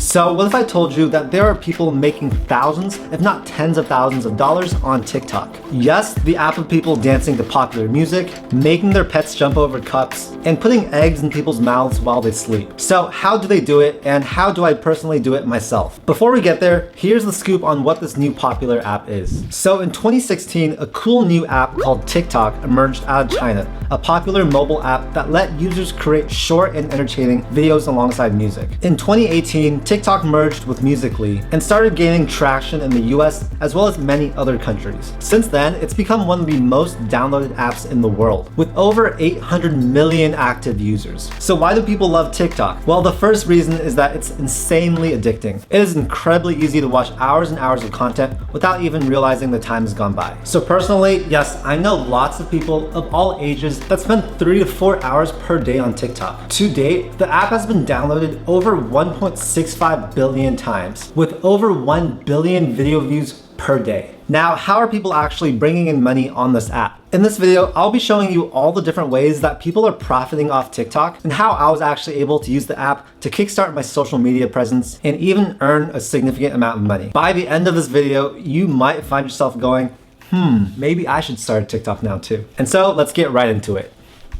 So what if I told you that there are people making thousands, if not tens of thousands of dollars on TikTok? Yes, the app of people dancing to popular music, making their pets jump over cups, and putting eggs in people's mouths while they sleep. So how do they do it, and how do I personally do it myself? Before we get there, here's the scoop on what this new popular app is. So in 2016, a cool new app called TikTok emerged out of China, a popular mobile app that let users create short and entertaining videos alongside music. In 2018, TikTok merged with Musical.ly and started gaining traction in the US as well as many other countries. Since then, it's become one of the most downloaded apps in the world, with over 800 million active users. So why do people love TikTok? Well, the first reason is that it's insanely addicting. It is incredibly easy to watch hours and hours of content without even realizing the time has gone by. So personally, yes, I know lots of people of all ages that spend 3 to 4 hours per day on TikTok. To date, the app has been downloaded over 1.65 billion times, with over 1 billion video views per day. Now, how are people actually bringing in money on this app? In this video, I'll be showing you all the different ways that people are profiting off TikTok and how I was actually able to use the app to kickstart my social media presence and even earn a significant amount of money. By the end of this video, you might find yourself going, maybe I should start a TikTok now too. And so let's get right into it.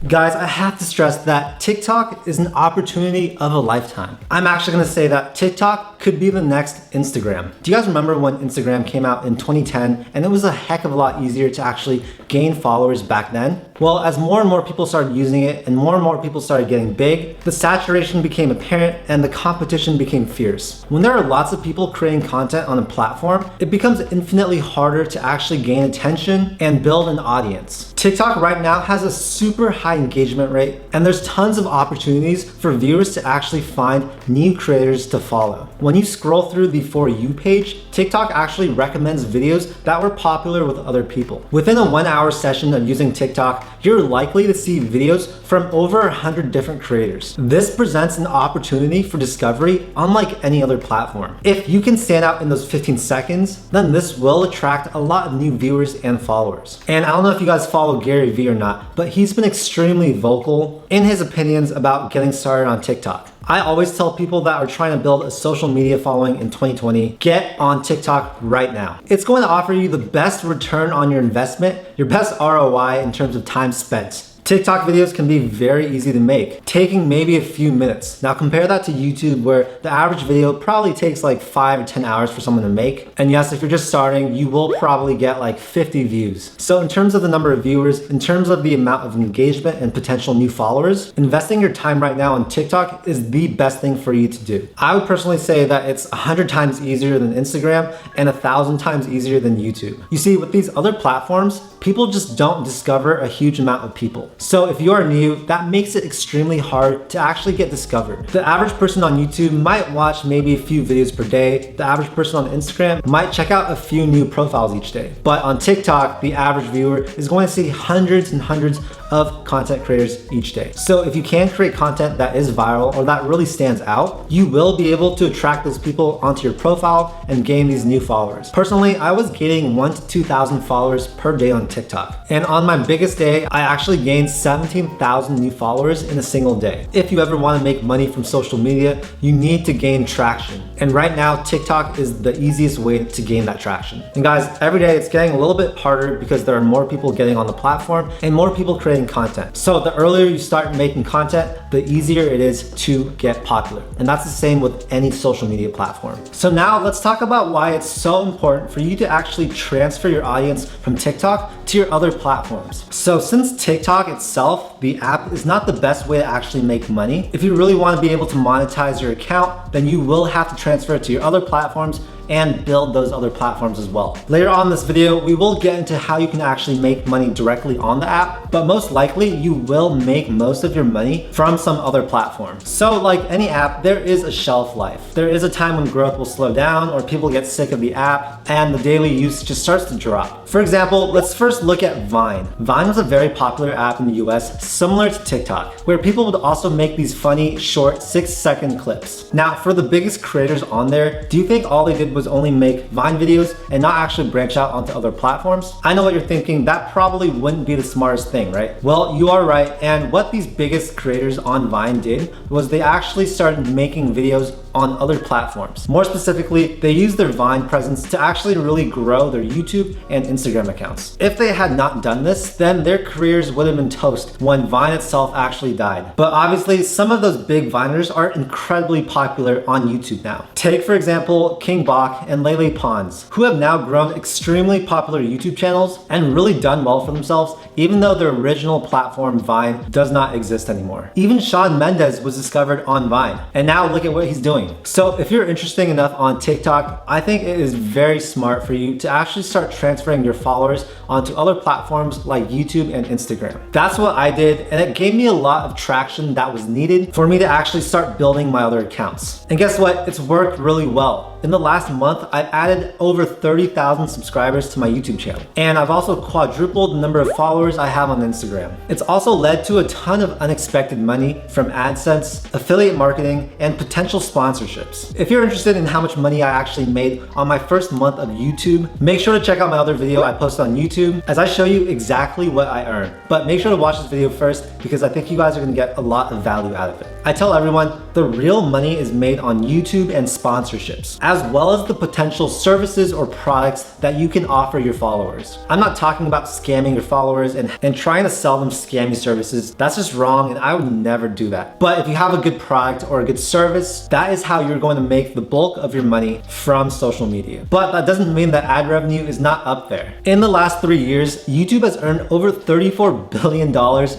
Guys, I have to stress that TikTok is an opportunity of a lifetime. I'm actually gonna say that TikTok could be the next Instagram. Do you guys remember when Instagram came out in 2010 and it was a heck of a lot easier to actually gain followers back then? Well, as more and more people started using it and more people started getting big, the saturation became apparent and the competition became fierce. When there are lots of people creating content on a platform, it becomes infinitely harder to actually gain attention and build an audience. TikTok right now has a super high engagement rate, and there's tons of opportunities for viewers to actually find new creators to follow. When you scroll through the For You page, TikTok actually recommends videos that were popular with other people. Within a 1-hour session of using TikTok, you're likely to see videos from over 100 different creators. This presents an opportunity for discovery unlike any other platform. If you can stand out in those 15 seconds, then this will attract a lot of new viewers and followers. And I don't know if you guys follow Gary Vee or not, but he's been extremely vocal in his opinions about getting started on TikTok. I always tell people that are trying to build a social media following in 2020, get on TikTok right now. It's going to offer you the best return on your investment, your best ROI in terms of time spent. TikTok videos can be very easy to make, taking maybe a few minutes. Now compare that to YouTube, where the average video probably takes like 5 or 10 hours for someone to make. And yes, if you're just starting, you will probably get like 50 views. So in terms of the number of viewers, in terms of the amount of engagement and potential new followers, investing your time right now on TikTok is the best thing for you to do. I would personally say that it's 100 times easier than Instagram and 1,000 times easier than YouTube. You see, with these other platforms, people just don't discover a huge amount of people. So if you are new, that makes it extremely hard to actually get discovered. The average person on YouTube might watch maybe a few videos per day. The average person on Instagram might check out a few new profiles each day. But on TikTok, the average viewer is going to see hundreds and hundreds of content creators each day. So if you can create content that is viral or that really stands out, you will be able to attract those people onto your profile and gain these new followers. Personally, I was gaining 1,000 to 2,000 followers per day on TikTok. And on my biggest day, I actually gained 17,000 new followers in a single day. If you ever want to make money from social media, you need to gain traction. And right now, TikTok is the easiest way to gain that traction. And guys, every day it's getting a little bit harder because there are more people getting on the platform and more people creating content. So the earlier you start making content, the easier it is to get popular. And that's the same with any social media platform. So now let's talk about why it's so important for you to actually transfer your audience from TikTok to your other platforms. So since TikTok itself, the app, is not the best way to actually make money, if you really want to be able to monetize your account, then you will have to transfer it to your other platforms and build those other platforms as well. Later on in this video, we will get into how you can actually make money directly on the app, but most likely you will make most of your money from some other platform. So like any app, there is a shelf life. There is a time when growth will slow down or people get sick of the app and the daily use just starts to drop. For example, let's first look at Vine. Vine was a very popular app in the US, similar to TikTok, where people would also make these funny, short 6-second clips. Now, for the biggest creators on there, do you think all they did was only make Vine videos and not actually branch out onto other platforms? I know what you're thinking, that probably wouldn't be the smartest thing, right? Well, you are right, and what these biggest creators on Vine did was they actually started making videos on other platforms. More specifically, they use their Vine presence to actually really grow their YouTube and Instagram accounts. If they had not done this, then their careers would have been toast when Vine itself actually died. But obviously, some of those big Viners are incredibly popular on YouTube now. Take, for example, King Bach and Lele Pons, who have now grown extremely popular YouTube channels and really done well for themselves, even though their original platform, Vine, does not exist anymore. Even Shawn Mendes was discovered on Vine, and now look at what he's doing. So if you're interesting enough on TikTok, I think it is very smart for you to actually start transferring your followers onto other platforms like YouTube and Instagram. That's what I did, and it gave me a lot of traction that was needed for me to actually start building my other accounts. And guess what? It's worked really well. In the last month, I've added over 30,000 subscribers to my YouTube channel. And I've also quadrupled the number of followers I have on Instagram. It's also led to a ton of unexpected money from AdSense, affiliate marketing, and potential sponsorships. If you're interested in how much money I actually made on my first month of YouTube, make sure to check out my other video I posted on YouTube as I show you exactly what I earned. But make sure to watch this video first because I think you guys are gonna get a lot of value out of it. I tell everyone, the real money is made on YouTube and sponsorships, as well as the potential services or products that you can offer your followers. I'm not talking about scamming your followers and trying to sell them scammy services. That's just wrong, and I would never do that. But if you have a good product or a good service, that is how you're going to make the bulk of your money from social media. But that doesn't mean that ad revenue is not up there. In the last 3 years, YouTube has earned over $34 billion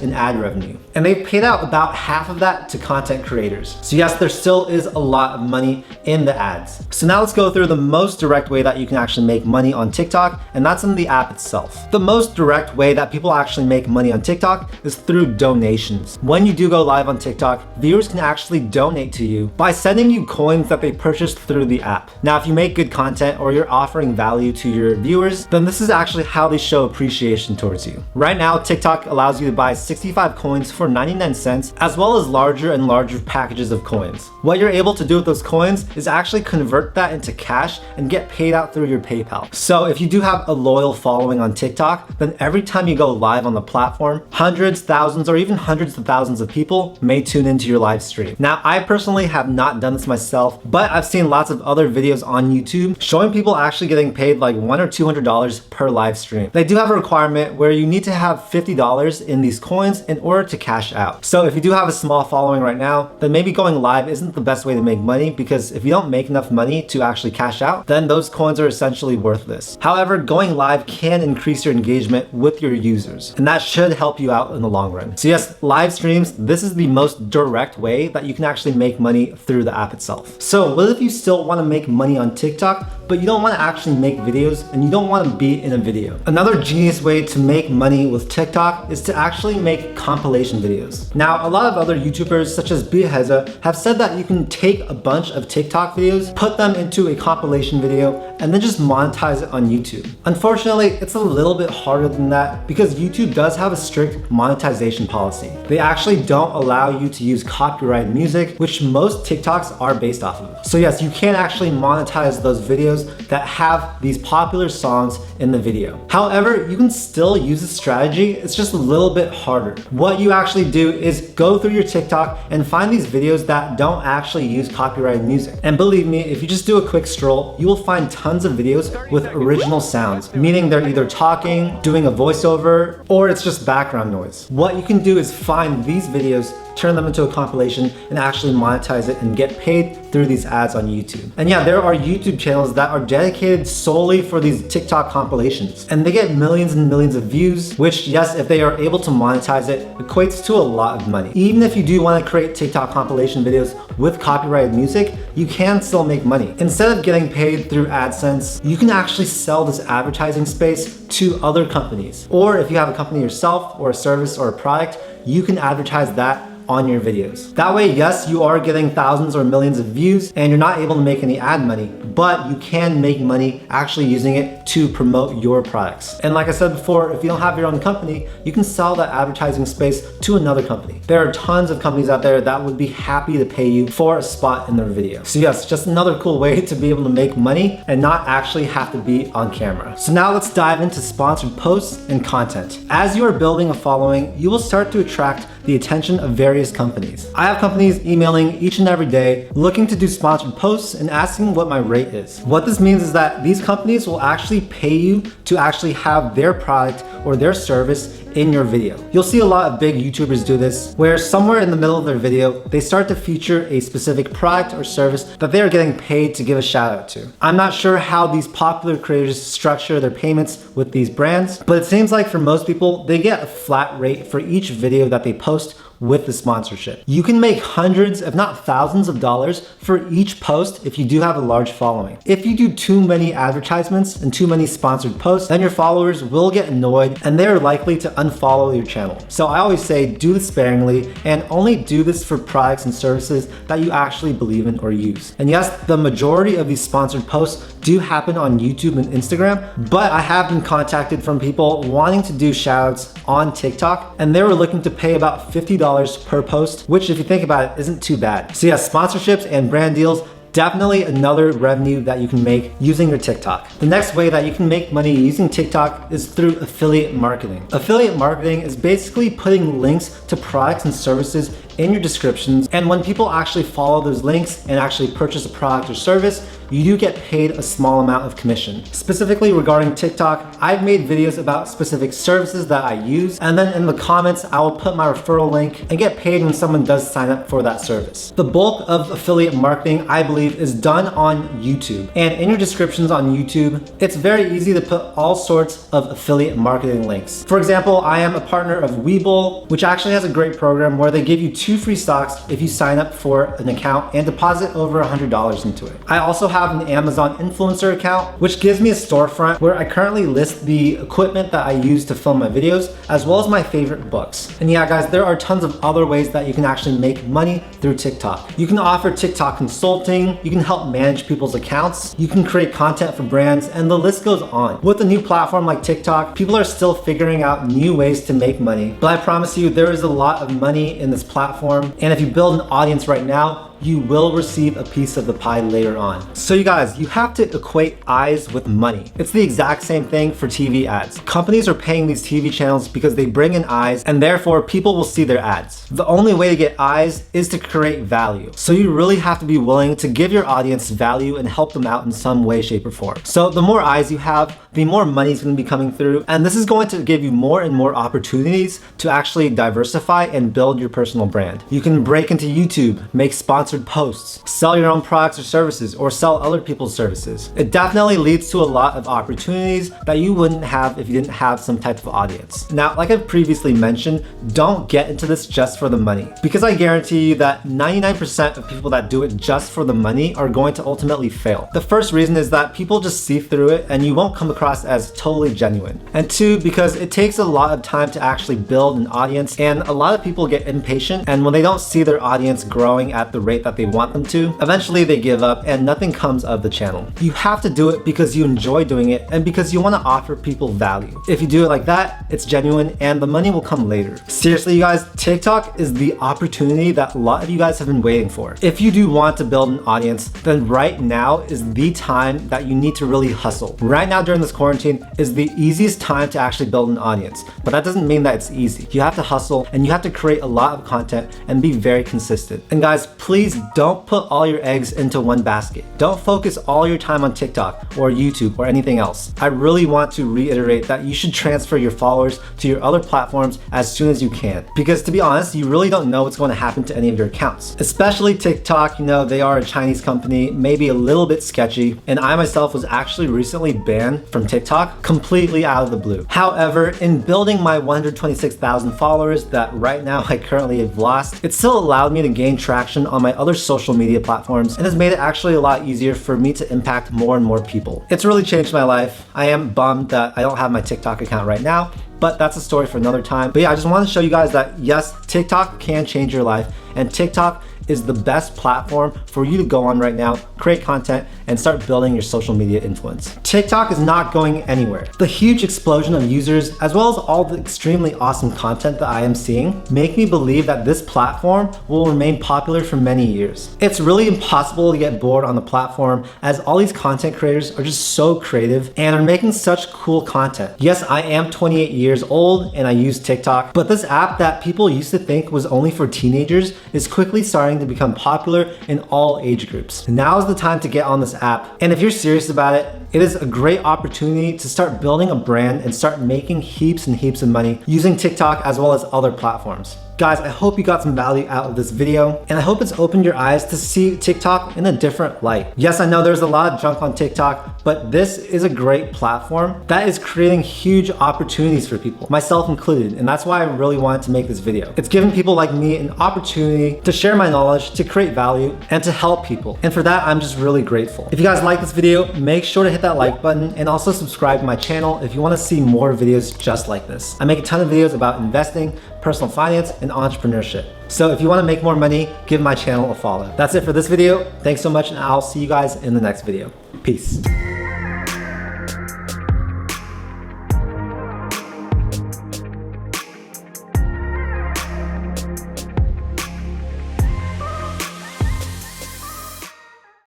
in ad revenue, and they've paid out about half of that to content creators. So yes, there still is a lot of money in the ads. So now let's go through the most direct way that you can actually make money on TikTok, and that's in the app itself. The most direct way that people actually make money on TikTok is through donations. When you do go live on TikTok, viewers can actually donate to you by sending you coins that they purchased through the app. Now, if you make good content or you're offering value to your viewers, then this is actually how they show appreciation towards you. Right now, TikTok allows you to buy 65 coins for 99 cents, as well as larger and larger packages of coins. What you're able to do with those coins is actually convert that into cash and get paid out through your PayPal. So if you do have a loyal following on TikTok, then every time you go live on the platform, hundreds, thousands, or even hundreds of thousands of people may tune into your live stream. Now, I personally have not done this myself, but I've seen lots of other videos on YouTube showing people actually getting paid like $100 or $200 per live stream. They do have a requirement where you need to have $50 in these coins in order to cash out. So if you do have a small following right now, then maybe going live isn't the best way to make money, because if you don't make enough money to actually cash out, then those coins are essentially worthless. However, going live can increase your engagement with your users, and that should help you out in the long run. So yes, live streams, this is the most direct way that you can actually make money through the app itself. So what if you still want to make money on TikTok, but you don't want to actually make videos and you don't want to be in a video? Another genius way to make money with TikTok is to actually make compilation videos. Now, a lot of other YouTubers such as Biaheza have said that you can take a bunch of TikTok videos, put them into a compilation video, and then just monetize it on YouTube. Unfortunately, it's a little bit harder than that because YouTube does have a strict monetization policy. They actually don't allow you to use copyrighted music, which most TikToks are based off of. So yes, you can actually monetize those videos that have these popular songs in the video. However, you can still use this strategy, it's just a little bit harder. What you actually do is go through your TikTok and find these videos that don't actually use copyrighted music. And believe me, if you just do a quick stroll, you will find tons of videos with original sounds, meaning they're either talking, doing a voiceover, or it's just background noise. What you can do is find these videos, turn them into a compilation, and actually monetize it and get paid through these ads on YouTube. And yeah, there are YouTube channels that are dedicated solely for these TikTok compilations, and they get millions and millions of views, which yes, if they are able to monetize it, equates to a lot of money. Even if you do want to create TikTok compilation videos with copyrighted music, you can still make money. Instead of getting paid through AdSense, you can actually sell this advertising space to other companies. Or if you have a company yourself or a service or a product, you can advertise that on your videos. That way, yes, you are getting thousands or millions of views and you're not able to make any ad money, but you can make money actually using it to promote your products. And like I said before, if you don't have your own company, you can sell that advertising space to another company. There are tons of companies out there that would be happy to pay you for a spot in their video. So yes, just another cool way to be able to make money and not actually have to be on camera. So now let's dive into sponsored posts and content. As you are building a following, you will start to attract the attention of various various companies. I have companies emailing each and every day looking to do sponsored posts and asking what my rate is. What this means is that these companies will actually pay you to actually have their product or their service in your video. You'll see a lot of big YouTubers do this, where somewhere in the middle of their video, they start to feature a specific product or service that they are getting paid to give a shout out to. I'm not sure how these popular creators structure their payments with these brands, but it seems like for most people, they get a flat rate for each video that they post with the sponsorship. You can make hundreds, if not thousands of dollars for each post if you do have a large following. If you do too many advertisements and too many sponsored posts, then your followers will get annoyed and they're likely to unfollow your channel. So I always say do this sparingly and only do this for products and services that you actually believe in or use. And yes, the majority of these sponsored posts do happen on YouTube and Instagram, but I have been contacted from people wanting to do shoutouts on TikTok, and they were looking to pay about $50 per post, which if you think about it, isn't too bad. So yeah, sponsorships and brand deals, definitely another revenue that you can make using your TikTok. The next way that you can make money using TikTok is through affiliate marketing. Affiliate marketing is basically putting links to products and services in your descriptions, and when people actually follow those links and actually purchase a product or service, you do get paid a small amount of commission. Specifically regarding TikTok, I've made videos about specific services that I use, and then in the comments, I will put my referral link and get paid when someone does sign up for that service. The bulk of affiliate marketing, I believe, is done on YouTube. And in your descriptions on YouTube, it's very easy to put all sorts of affiliate marketing links. For example, I am a partner of WeBull, which actually has a great program where they give you 2 free stocks if you sign up for an account and deposit over $100 into it. I also have an Amazon influencer account, which gives me a storefront where I currently list the equipment that I use to film my videos, as well as my favorite books. And yeah, guys, there are tons of other ways that you can actually make money through TikTok. You can offer TikTok consulting, you can help manage people's accounts, you can create content for brands, and the list goes on. With a new platform like TikTok, people are still figuring out new ways to make money, but I promise you there is a lot of money in this platform, and if you build an audience right now, you will receive a piece of the pie later on. So you guys, you have to equate eyes with money. It's the exact same thing for TV ads. Companies are paying these TV channels because they bring in eyes, and therefore people will see their ads. The only way to get eyes is to create value. So you really have to be willing to give your audience value and help them out in some way, shape, or form. So the more eyes you have, the more money is going to be coming through, and this is going to give you more and more opportunities to actually diversify and build your personal brand. You can break into YouTube, make sponsored posts, sell your own products or services, or sell other people's services. It definitely leads to a lot of opportunities that you wouldn't have if you didn't have some type of audience. Now, like I've previously mentioned, don't get into this just for the money, because I guarantee you that 99% of people that do it just for the money are going to ultimately fail. The first reason is that people just see through it and you won't come across as totally genuine. And 2, because it takes a lot of time to actually build an audience, and a lot of people get impatient, and when they don't see their audience growing at the rate that they want them to, eventually they give up and nothing comes of the channel. You have to do it because you enjoy doing it and because you want to offer people value. If you do it like that, it's genuine and the money will come later. Seriously, you guys, TikTok is the opportunity that a lot of you guys have been waiting for. If you do want to build an audience, then right now is the time that you need to really hustle. Right now during this quarantine is the easiest time to actually build an audience, but that doesn't mean that it's easy. You have to hustle and you have to create a lot of content and be very consistent. And guys, please don't put all your eggs into one basket. Don't focus all your time on TikTok or YouTube or anything else. I really want to reiterate that you should transfer your followers to your other platforms as soon as you can. Because to be honest, you really don't know what's going to happen to any of your accounts. Especially TikTok, you know, they are a Chinese company, maybe a little bit sketchy, and I myself was actually recently banned from TikTok completely out of the blue. However, in building my 126,000 followers that right now I currently have lost, it still allowed me to gain traction on my other social media platforms and has made it actually a lot easier for me to impact more and more people. It's really changed my life. I am bummed that I don't have my TikTok account right now, but that's a story for another time. But yeah, I just want to show you guys that yes, TikTok can change your life, and TikTok is the best platform for you to go on right now, create content, and start building your social media influence. TikTok is not going anywhere. The huge explosion of users, as well as all the extremely awesome content that I am seeing, make me believe that this platform will remain popular for many years. It's really impossible to get bored on the platform as all these content creators are just so creative and are making such cool content. Yes, I am 28 years old and I use TikTok, but this app that people used to think was only for teenagers is quickly starting to become popular in all age groups. Now is the time to get on this app, and if you're serious about it, it is a great opportunity to start building a brand and start making heaps and heaps of money using TikTok as well as other platforms. Guys, I hope you got some value out of this video, and I hope it's opened your eyes to see TikTok in a different light. Yes, I know there's a lot of junk on TikTok, but this is a great platform that is creating huge opportunities for people, myself included, and that's why I really wanted to make this video. It's giving people like me an opportunity to share my knowledge, to create value, and to help people. And for that, I'm just really grateful. If you guys like this video, make sure to hit that like button and also subscribe to my channel if you want to see more videos just like this. I make a ton of videos about investing, personal finance, and entrepreneurship. So if you want to make more money, give my channel a follow. That's it for this video. Thanks so much, and I'll see you guys in the next video. Peace.